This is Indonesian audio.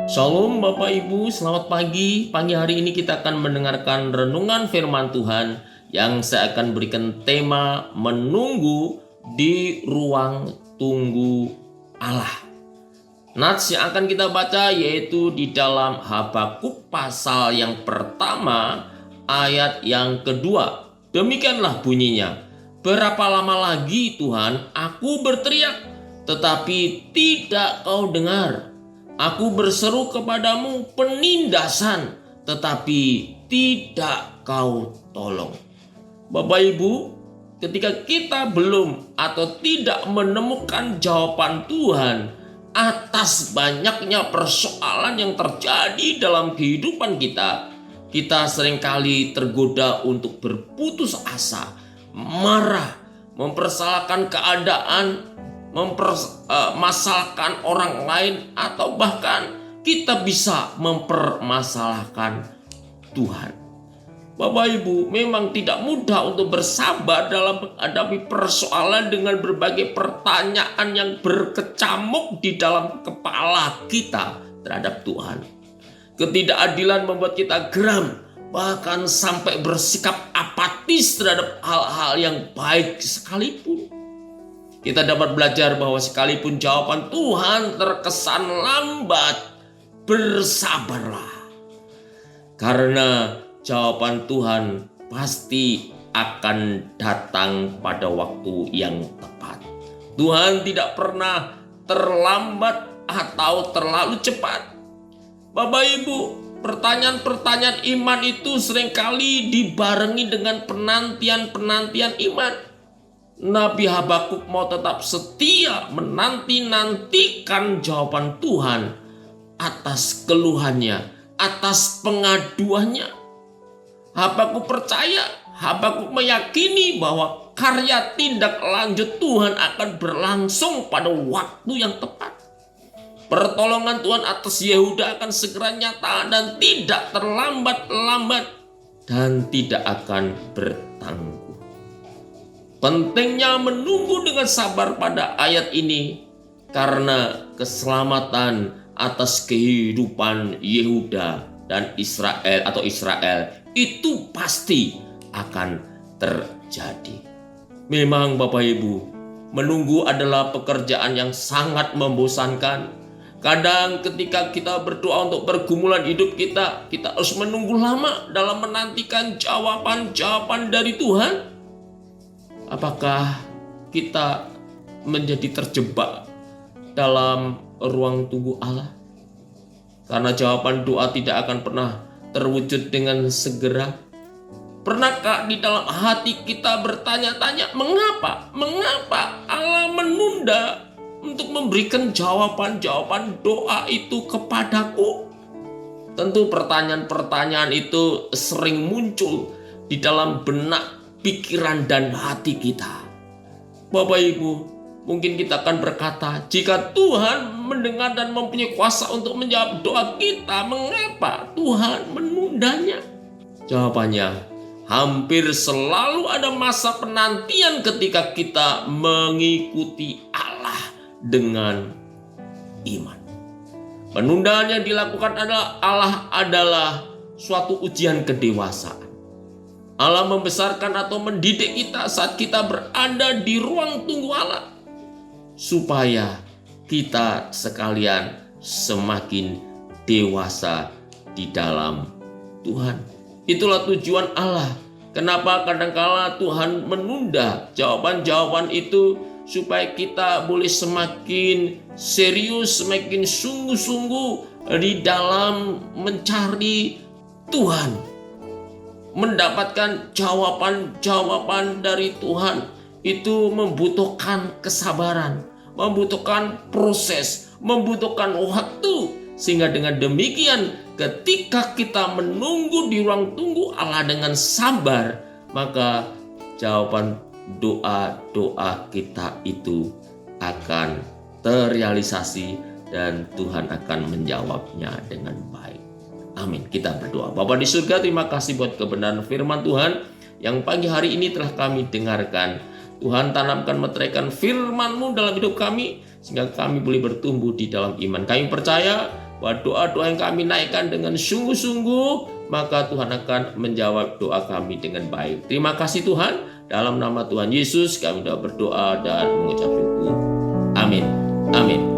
Shalom Bapak Ibu, selamat pagi. Pagi hari ini kita akan mendengarkan renungan firman Tuhan yang saya akan berikan tema menunggu di ruang tunggu Allah. Nats yang akan kita baca yaitu di dalam Habakuk pasal yang pertama ayat yang kedua. Demikianlah bunyinya. Berapa lama lagi Tuhan aku berteriak tetapi tidak kau dengar. Aku berseru kepadamu penindasan, tetapi tidak kau tolong. Bapak Ibu, ketika kita belum atau tidak menemukan jawaban Tuhan atas banyaknya persoalan yang terjadi dalam kehidupan kita, kita seringkali tergoda untuk berputus asa, marah, mempersalahkan keadaan, mempermasalahkan orang lain, atau bahkan kita bisa mempermasalahkan Tuhan. Bapak Ibu, memang tidak mudah untuk bersabar dalam menghadapi persoalan dengan berbagai pertanyaan yang berkecamuk di dalam kepala kita terhadap Tuhan. Ketidakadilan membuat kita geram, bahkan sampai bersikap apatis terhadap hal-hal yang baik sekalipun. Kita dapat belajar bahwa sekalipun jawaban Tuhan terkesan lambat, bersabarlah. Karena jawaban Tuhan pasti akan datang pada waktu yang tepat. Tuhan tidak pernah terlambat atau terlalu cepat. Bapak Ibu, pertanyaan-pertanyaan iman itu seringkali dibarengi dengan penantian-penantian iman. Nabi Habakuk mau tetap setia menanti-nantikan jawaban Tuhan atas keluhannya, atas pengaduannya. Habakuk percaya, Habakuk meyakini bahwa karya tindak lanjut Tuhan akan berlangsung pada waktu yang tepat. Pertolongan Tuhan atas Yehuda akan segera nyata dan tidak terlambat-lambat dan tidak akan bertanggung. Pentingnya menunggu dengan sabar pada ayat ini karena keselamatan atas kehidupan Yehuda dan Israel itu pasti akan terjadi. Memang Bapak Ibu, menunggu adalah pekerjaan yang sangat membosankan. Kadang ketika kita berdoa untuk pergumulan hidup kita harus menunggu lama dalam menantikan jawaban-jawaban dari Tuhan. Apakah kita menjadi terjebak dalam ruang tunggu Allah? Karena jawaban doa tidak akan pernah terwujud dengan segera. Pernahkah di dalam hati kita bertanya-tanya, mengapa Allah menunda untuk memberikan jawaban-jawaban doa itu kepadaku? Tentu pertanyaan-pertanyaan itu sering muncul di dalam benak, pikiran dan hati kita. Bapak Ibu, mungkin kita akan berkata, jika Tuhan mendengar dan mempunyai kuasa untuk menjawab doa kita, mengapa Tuhan menundanya? Jawabannya, hampir selalu ada masa penantian ketika kita mengikuti Allah dengan iman. Penundaan yang dilakukan Allah adalah suatu ujian kedewasaan. Allah membesarkan atau mendidik kita saat kita berada di ruang tunggu Allah, supaya kita sekalian semakin dewasa di dalam Tuhan. Itulah tujuan Allah. Kenapa kadangkala Tuhan menunda jawaban-jawaban itu, supaya kita boleh semakin serius, semakin sungguh-sungguh di dalam mencari Tuhan. Mendapatkan jawaban-jawaban dari Tuhan itu membutuhkan kesabaran, membutuhkan proses, membutuhkan waktu. Sehingga dengan demikian ketika kita menunggu di ruang tunggu Allah dengan sabar, maka jawaban doa-doa kita itu akan terrealisasi dan Tuhan akan menjawabnya dengan baik. Amin. Kita berdoa. Bapa di surga, terima kasih buat kebenaran firman Tuhan yang pagi hari ini telah kami dengarkan. Tuhan, tanamkan, meteraikan firman-Mu dalam hidup kami sehingga kami boleh bertumbuh di dalam iman. Kami percaya bahwa doa-doa yang kami naikkan dengan sungguh-sungguh, maka Tuhan akan menjawab doa kami dengan baik. Terima kasih Tuhan, dalam nama Tuhan Yesus kami doa berdoa dan mengucap syukur. Amin. Amin.